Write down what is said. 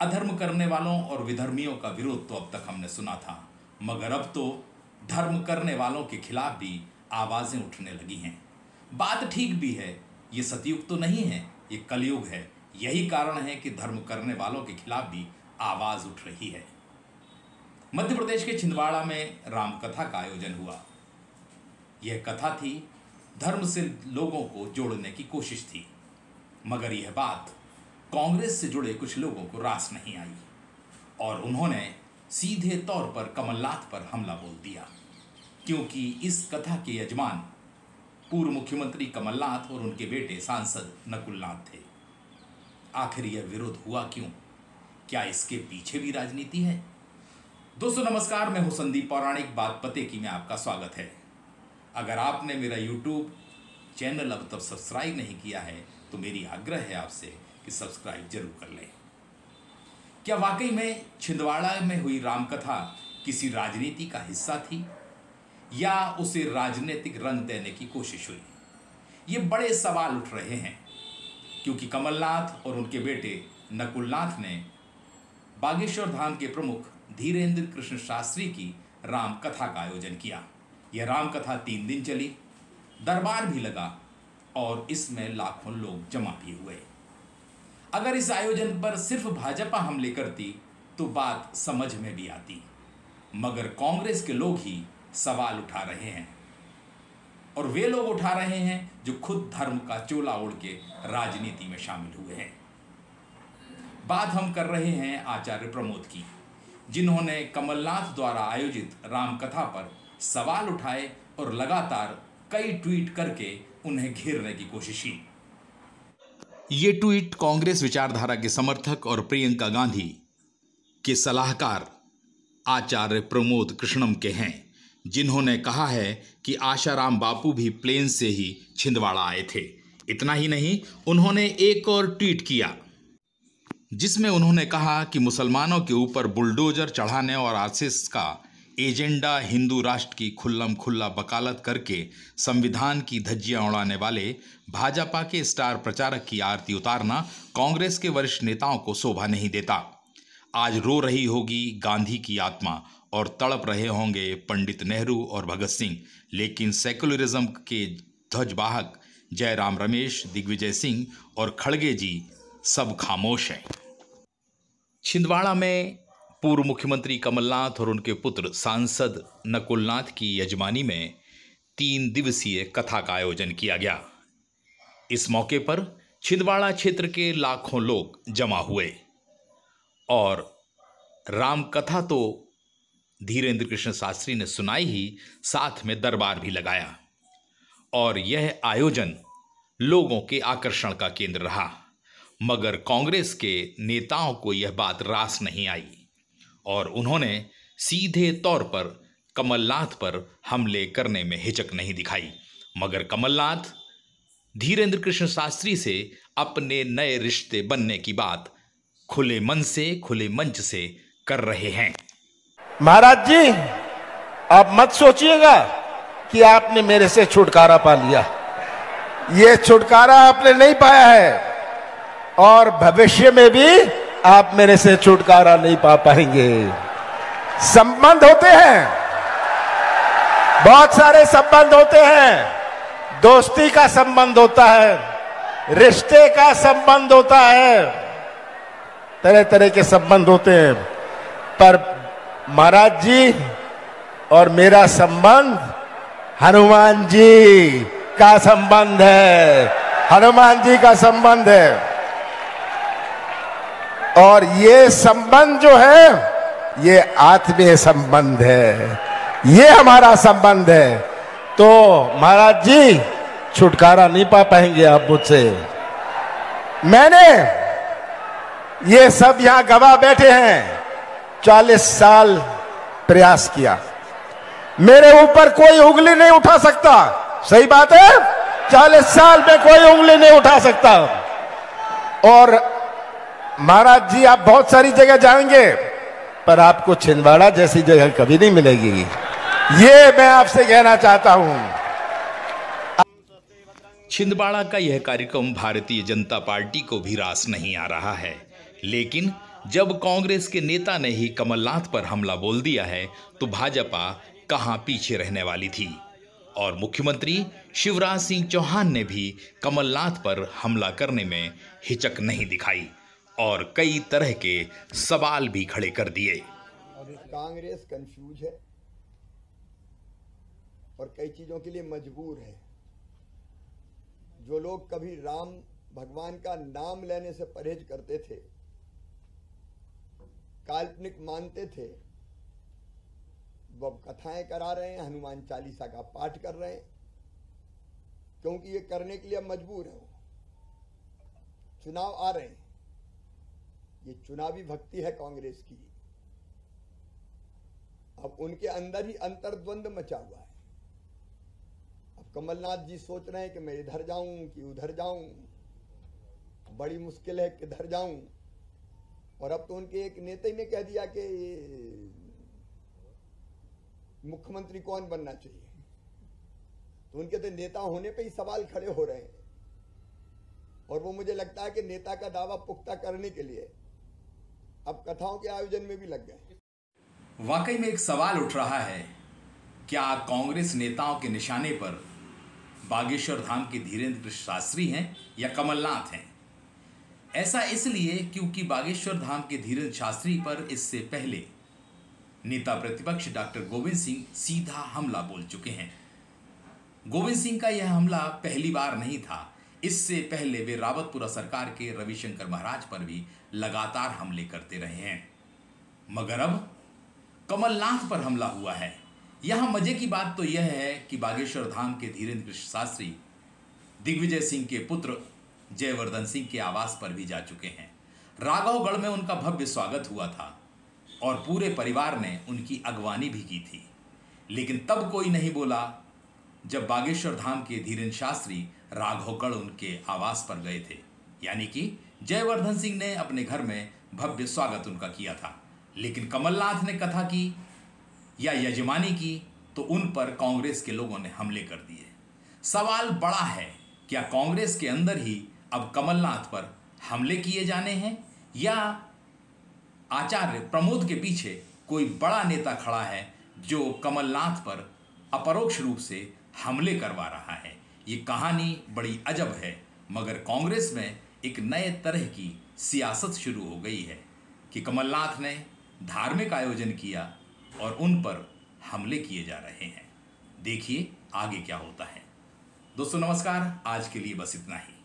अधर्म करने वालों और विधर्मियों का विरोध तो अब तक हमने सुना था, मगर अब तो धर्म करने वालों के खिलाफ भी आवाजें उठने लगी हैं। बात ठीक भी है, ये सतयुग तो नहीं है, ये कलयुग है। यही कारण है कि धर्म करने वालों के खिलाफ भी आवाज उठ रही है। मध्य प्रदेश के छिंदवाड़ा में रामकथा का आयोजन हुआ। यह कथा थी, धर्म से लोगों को जोड़ने की कोशिश थी, मगर यह बात कांग्रेस से जुड़े कुछ लोगों को रास नहीं आई और उन्होंने सीधे तौर पर कमलनाथ पर हमला बोल दिया, क्योंकि इस कथा के यजमान पूर्व मुख्यमंत्री कमलनाथ और उनके बेटे सांसद नकुलनाथ थे। आखिर यह विरोध हुआ क्यों? क्या इसके पीछे भी राजनीति है? दोस्तों नमस्कार, मैं हूं संदीप पौराणिक। बात पते की में आपका स्वागत है। अगर आपने मेरा YouTube चैनल अब तक सब्सक्राइब नहीं किया है तो मेरी आग्रह है आपसे कि सब्सक्राइब जरूर कर लें। क्या वाकई में छिंदवाड़ा में हुई रामकथा किसी राजनीति का हिस्सा थी या उसे राजनीतिक रंग देने की कोशिश हुई? ये बड़े सवाल उठ रहे हैं, क्योंकि कमलनाथ और उनके बेटे नकुलनाथ ने बागेश्वर धाम के प्रमुख धीरेन्द्र कृष्ण शास्त्री की रामकथा का आयोजन किया। यह रामकथा 3 दिन चली, दरबार भी लगा और इसमें लाखों लोग जमा भी हुए। अगर इस आयोजन पर सिर्फ भाजपा हमले करती तो बात समझ में भी आती, मगर कांग्रेस के लोग ही सवाल उठा रहे हैं और वे लोग उठा रहे हैं जो खुद धर्म का चोला ओढ़ के राजनीति में शामिल हुए हैं। बात हम कर रहे हैं आचार्य प्रमोद की, जिन्होंने कमलनाथ द्वारा आयोजित रामकथा पर सवाल उठाए और लगातार कई ट्वीट करके उन्हें घेरने की कोशिश की। ये ट्वीट कांग्रेस विचारधारा के समर्थक और प्रियंका गांधी के सलाहकार आचार्य प्रमोद कृष्णम के हैं, जिन्होंने कहा है कि आशाराम बापू भी प्लेन से ही छिंदवाड़ा आए थे। इतना ही नहीं, उन्होंने एक और ट्वीट किया जिसमें उन्होंने कहा कि मुसलमानों के ऊपर बुलडोजर चढ़ाने और आरएसएस का एजेंडा हिंदू राष्ट्र की खुल्लम खुल्ला वकालत करके संविधान की धज्जियां उड़ाने वाले भाजपा के स्टार प्रचारक की आरती उतारना कांग्रेस के वरिष्ठ नेताओं को शोभा नहीं देता। आज रो रही होगी गांधी की आत्मा और तड़प रहे होंगे पंडित नेहरू और भगत सिंह, लेकिन सेकुलरिज्म के ध्वजवाहक जयराम रमेश, दिग्विजय सिंह और खड़गे जी सब खामोश हैं। छिंदवाड़ा में पूर्व मुख्यमंत्री कमलनाथ और उनके पुत्र सांसद नकुलनाथ की यजमानी में 3 दिवसीय कथा का आयोजन किया गया। इस मौके पर छिंदवाड़ा क्षेत्र के लाखों लोग जमा हुए और रामकथा तो धीरेन्द्र कृष्ण शास्त्री ने सुनाई ही, साथ में दरबार भी लगाया और यह आयोजन लोगों के आकर्षण का केंद्र रहा। मगर कांग्रेस के नेताओं को यह बात रास नहीं आई और उन्होंने सीधे तौर पर कमलनाथ पर हमले करने में हिचक नहीं दिखाई, मगर कमलनाथ धीरेन्द्र कृष्ण शास्त्री से अपने नए रिश्ते बनने की बात खुले मन से, खुले मंच से कर रहे हैं। महाराज जी, आप मत सोचिएगा कि आपने मेरे से छुटकारा पा लिया। ये छुटकारा आपने नहीं पाया है और भविष्य में भी आप मेरे से छुटकारा नहीं पा पाएंगे। संबंध होते हैं, बहुत सारे संबंध होते हैं। दोस्ती का संबंध होता है, रिश्ते का संबंध होता है, तरह तरह के संबंध होते हैं, पर महाराज जी और मेरा संबंध हनुमान जी का संबंध है। हनुमान जी का संबंध है और ये संबंध जो है ये आत्मीय संबंध है, ये हमारा संबंध है। तो महाराज जी छुटकारा नहीं पा पाएंगे आप मुझसे। मैंने ये सब यहां गवाह बैठे हैं, 40 साल प्रयास किया, मेरे ऊपर कोई उंगली नहीं उठा सकता। सही बात है, 40 साल में कोई उंगली नहीं उठा सकता। और महाराज जी आप बहुत सारी जगह जाएंगे पर आपको छिंदवाड़ा जैसी जगह कभी नहीं मिलेगी, ये मैं आपसे कहना चाहता हूं। छिंदवाड़ा का यह कार्यक्रम भारतीय जनता पार्टी को भी रास नहीं आ रहा है, लेकिन जब कांग्रेस के नेता ने ही कमलनाथ पर हमला बोल दिया है तो भाजपा कहां पीछे रहने वाली थी। और मुख्यमंत्री शिवराज सिंह चौहान ने भी कमलनाथ पर हमला करने में हिचक नहीं दिखाई और कई तरह के सवाल भी खड़े कर दिए। अब कांग्रेस कंफ्यूज है और कई चीजों के लिए मजबूर है। जो लोग कभी राम भगवान का नाम लेने से परहेज करते थे, काल्पनिक मानते थे, वो कथाएं करा रहे हैं, हनुमान चालीसा का पाठ कर रहे हैं, क्योंकि ये करने के लिए मजबूर है। चुनाव आ रहे हैं, ये चुनावी भक्ति है कांग्रेस की। अब उनके अंदर ही अंतर्द्वंद मचा हुआ है। अब कमलनाथ जी सोच रहे हैं कि मैं इधर जाऊं कि उधर जाऊं, बड़ी मुश्किल है किधर जाऊं। और अब तो उनके एक नेता ही ने कह दिया कि मुख्यमंत्री कौन बनना चाहिए। तो उनके तो नेता होने पे ही सवाल खड़े हो रहे हैं। और वो मुझे लगता है कि नेता का दावा पुख्ता करने के लिए अब कथाओं के आयोजन में भी लग गए। वाकई में एक सवाल उठ रहा है, क्या कांग्रेस नेताओं के निशाने पर बागेश्वर धाम के धीरेन्द्र शास्त्री हैं या कमलनाथ हैं? ऐसा इसलिए क्योंकि बागेश्वर धाम के धीरेन्द्र शास्त्री पर इससे पहले नेता प्रतिपक्ष डॉक्टर गोविंद सिंह सीधा हमला बोल चुके हैं। गोविंद सिंह का यह हमला पहली बार नहीं था। इससे पहले वे रावतपुरा सरकार के रविशंकर महाराज पर भी लगातार हमले करते रहे हैं, मगर अब कमलनाथ पर हमला हुआ है। यहां मजे की बात तो यह है कि बागेश्वर धाम के धीरेन्द्र शास्त्री दिग्विजय सिंह के पुत्र जयवर्धन सिंह के आवास पर भी जा चुके हैं। राघवगढ़ में उनका भव्य स्वागत हुआ था और पूरे परिवार ने उनकी अगवानी भी की थी। लेकिन तब कोई नहीं बोला जब बागेश्वर धाम के धीरेन्द्र शास्त्री राघवगढ़ उनके आवास पर गए थे, यानी कि जयवर्धन सिंह ने अपने घर में भव्य स्वागत उनका किया था। लेकिन कमलनाथ ने कथा की या यजमानी की तो उन पर कांग्रेस के लोगों ने हमले कर दिए। सवाल बड़ा है, क्या कांग्रेस के अंदर ही अब कमलनाथ पर हमले किए जाने हैं या आचार्य प्रमोद के पीछे कोई बड़ा नेता खड़ा है जो कमलनाथ पर अपरोक्ष रूप से हमले करवा रहा है? ये कहानी बड़ी अजब है, मगर कांग्रेस में एक नए तरह की सियासत शुरू हो गई है कि कमलनाथ ने धार्मिक आयोजन किया और उन पर हमले किए जा रहे हैं। देखिए आगे क्या होता है। दोस्तों नमस्कार, आज के लिए बस इतना ही।